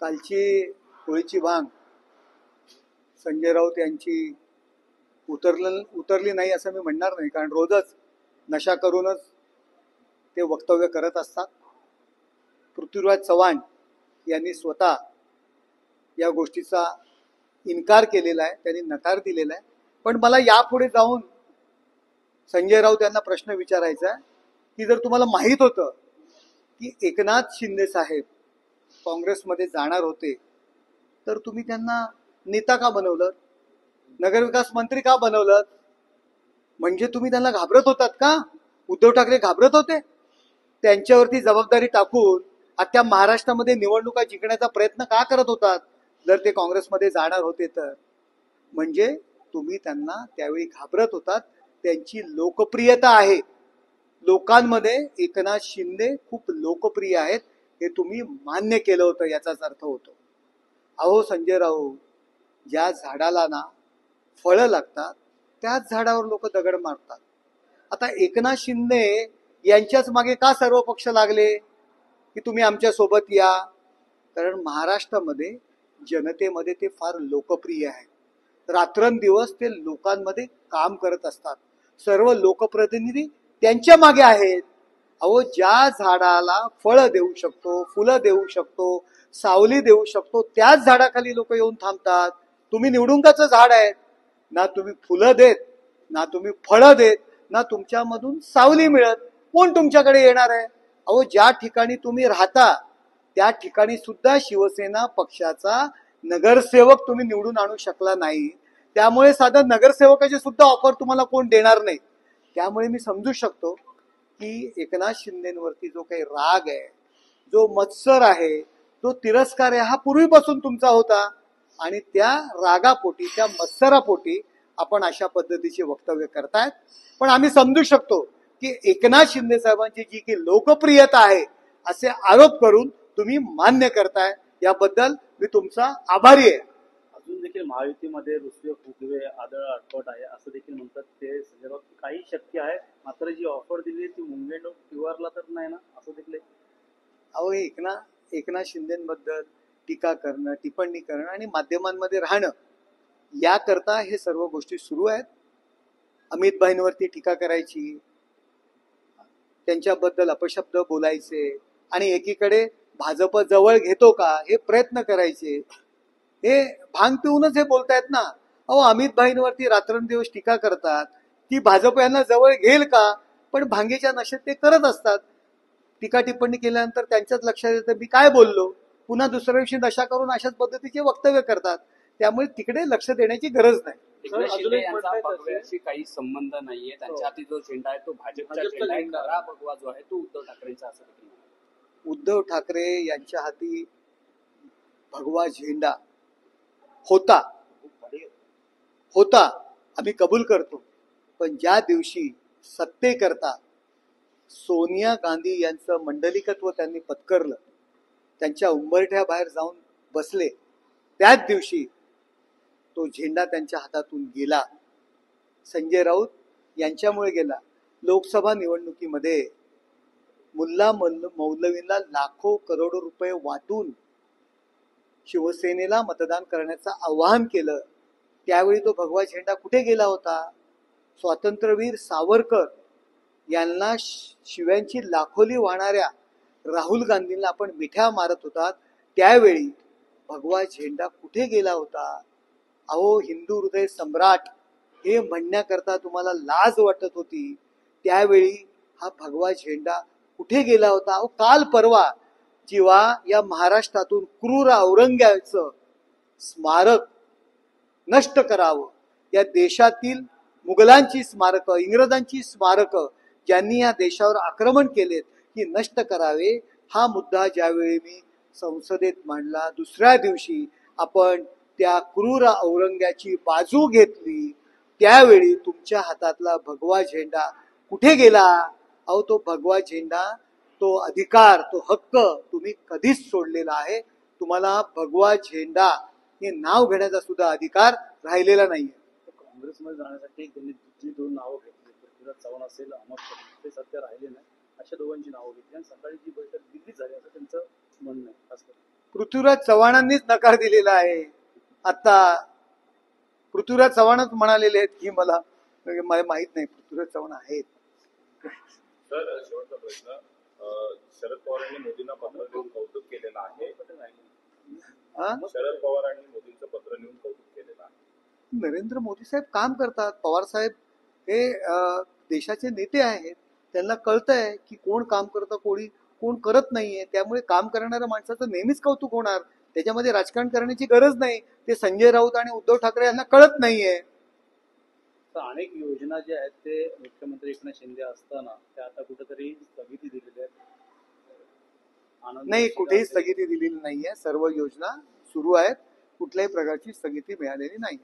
कालची होळीची भांग संजय राऊत यांची उतरली नाही असं मी म्हणणार नाही, कारण रोजच नशा करूनच ते वक्तव्य करत असतात. पृथ्वीराज चव्हाण यांनी स्वतः या गोष्टीचा इन्कार केलेला आहे, त्यांनी नकार दिलेला आहे. पण मला यापुढे जाऊन संजय राऊत यांना प्रश्न विचारायचा आहे की जर तुम्हाला माहीत होतं की एकनाथ शिंदे साहेब काँग्रेसमध्ये जाणार होते तर तुम्ही त्यांना नेता का बनवलं, नगरविकास मंत्री का बनवलं? म्हणजे तुम्ही त्यांना घाबरत होतात का? उद्धव ठाकरे घाबरत होते? त्यांच्यावरती जबाबदारी टाकून आता महाराष्ट्रामध्ये निवडणुका जिंकण्याचा प्रयत्न का करत होतात जर ते काँग्रेसमध्ये जाणार होते तर? म्हणजे तुम्ही त्यांना त्यावेळी घाबरत होतात. त्यांची लोकप्रियता आहे, लोकांमध्ये एकनाथ शिंदे खूप लोकप्रिय आहेत हे तुम्ही मान्य केलं होतं, याचाच अर्थ होतो. अहो संजय राऊत, ज्या झाडाला ना फळं लागतात त्याच झाडावर लोक दगड मारतात. आता एकनाथ शिंदे यांच्याच मागे का सर्व पक्ष लागले की तुम्ही आमच्या सोबत या? कारण महाराष्ट्रामध्ये जनतेमध्ये ते फार लोकप्रिय आहेत. रात्रंदिवस ते लोकांमध्ये काम करत असतात. सर्व लोकप्रतिनिधी त्यांच्या मागे आहेत. अहो, ज्या झाडाला फळं देऊ शकतो, फुलं देऊ शकतो, सावली देऊ शकतो, त्याच झाडाखाली लोक येऊन थांबतात. तुम्ही निवडुंगाचं झाड आहे, ना तुम्ही फुलं देत, ना तुम्ही फळं देत, ना तुमच्यामधून सावली मिळत. कोण तुमच्याकडे येणार आहे? अहो, ज्या ठिकाणी तुम्ही राहता त्या ठिकाणी सुद्धा शिवसेना पक्षाचा नगरसेवक तुम्ही निवडून आणू शकला नाही. त्यामुळे साधं नगरसेवकाची सुद्धा ऑफर तुम्हाला कोण देणार नाही. त्यामुळे मी समजू शकतो की एकनाथ शिंदेवरती जो काही राग आहे, जो मत्सर आहे, जो तिरस्कार आहे, हा पूर्वीपासून तुमचा होता आणि त्या रागापोटी, त्या मत्सरापोटी आपण अशा पद्धतीचे वक्तव्य करतायत. पण आम्ही समजू शकतो की एकनाथ शिंदे साहेबांची जी की लोकप्रियता आहे असे आरोप करून तुम्ही मान्य करताय, याबद्दल मी तुमचा आभारी आहे. अजून देखील महायुतीमध्ये रुसवे फुगवे आदळ आटपट आहे असं देखील म्हणतात ते संजय राऊत. काही शक्य आहे, मात्र जी ऑफर दिली ती मुंगेंड किवारला तर नाही ना, असं देखील. अहो, एकनाथ शिंदेबद्दल टीका करणं, टिप्पणी करणं आणि माध्यमांमध्ये राहणं याकरता हे सर्व गोष्टी सुरू आहेत. अमित भाईंवरती टीका करायची, त्यांच्याबद्दल अपशब्द बोलायचे आणि एकीकडे भाजप जवळ घेतो का हे प्रयत्न करायचे. हे भांग पिऊनच हे बोलतायत ना. अहो, अमित भाईंवरती रात्रंदिवस टीका करतात, ती भाजप यांना जवळ घेईल का? पण भांगेच्या नशेत ते करत असतात. टीका टिप्पणी केल्यानंतर त्यांच्याच लक्षात येतं मी काय बोललो, पुन्हा दुसऱ्या दिवशी नशा करून अशाच पद्धतीचे वक्तव्य करतात. त्यामुळे तिकडे लक्ष देण्याची गरज नाही. भगव्याशी काही संबंध नाहीये, त्यांच्या हाती जो झेंडा आहे तो भाजपचा झेंडा आहे. खरा भगवा जो आहे तो उद्धव ठाकरेंचा असं देखील. उद्धव ठाकरे यांच्या हाती भगवा झेंडा होता, आम्ही कबूल करतो. पण ज्या दिवशी सत्तेकरता सोनिया गांधी यांचं मंडलिकत्व त्यांनी पत्करलं, त्यांच्या उंबरठ्या बाहेर जाऊन बसले, त्याच दिवशी तो झेंडा त्यांच्या हातातून गेला. संजय राऊत यांच्यामुळे गेला. लोकसभा निवडणुकीमध्ये मुल्ला मौलवींना लाखो करोडो रुपये वाटून शिवसेनेला मतदान करण्याचं आवाहन केलं. त्यावेळी तो भगवा झेंडा कुठे गेला होता? स्वातंत्र्यवीर सावरकर यांना शिव्यांची लाखोली वाहणाऱ्या राहुल गांधींना आपण मिठ्या मारत होतात, त्यावेळी भगवा झेंडा कुठे गेला होता? अहो, हिंदू हृदय सम्राट हे म्हणण्याकरता तुम्हाला लाज वाटत होती, त्यावेळी हा भगवा झेंडा कुठे गेला होता? अहो, काल परवा जेव्हा या महाराष्ट्रातून क्रूर औरंगजेबाचं स्मारक नष्ट करावं, या देशातील मुघलांची स्मारक, इंग्रजांची स्मारक ज्यांनी या देशावर आक्रमण केलेत ही नष्ट करावे, हा मुद्दा ज्यावेळी मी संसदेत मांडला, दुसऱ्या दिवशी आपण त्या क्रूर औरंग्याची बाजू घेतली, त्यावेळी तुमच्या हातातला भगवा झेंडा कुठे गेला? अहो, तो भगवा झेंडा, तो अधिकार, तो हक्क तुम्ही कधीच सोडलेला आहे. तुम्हाला भगवा झेंडा हे नाव घेण्याचा सुद्धा अधिकार राहिलेला नाहीये. काँग्रेसमध्ये जाण्यासाठी त्यांनी जी दोन नावं घेतली, पृथ्वीराज चव्हाण असेल, अहमद पटेल, ते सध्या राहिले नाही, अशा दोघांची नावं घेतली आणि सकाळी जी बैठक दिल्लीत झाली असं त्यांचं म्हणणं आहे. पृथ्वीराज चव्हाणांनीच नकार दिलेला आहे. आता पृथ्वीराज चव्हाणच म्हणालेले आहेत की मला माहित नाही पृथ्वीराज चव्हाण आहेत. सर शेवटचा प्रश्न, शरद पवारांनी मोदींना पत्र लिहून कौतुक केलेलं आहे. हा? शरद पवारांनी मोदींचं पत्र लिहून कौतुक केलेलं आहे. नरेंद्र मोदी साहेब काम करतात. पवार साहेब हे देशाचे नेते आहेत. त्यांना कळतंय की कोण काम करतं कोण करत नाहीये. त्यामुळे काम करणाऱ्या माणसाचं नेहमीच कौतुक होणार. त्याच्यामध्ये राजकारण करण्याची गरज नाही. ते संजय राऊत आणि उद्धव ठाकरे यांना कळत नाहीये. तर अनेक योजना ज्या आहेत ते मुख्यमंत्री एकनाथ शिंदे असताना त्या आता कुठेतरी स्थगिती दिलेल्या आहेत. नाही, कुठेही स्थगिती दिलेली नाहीये. सर्व योजना सुरू आहेत. कुठल्याही प्रकारची स्थगिती मिळालेली नाही.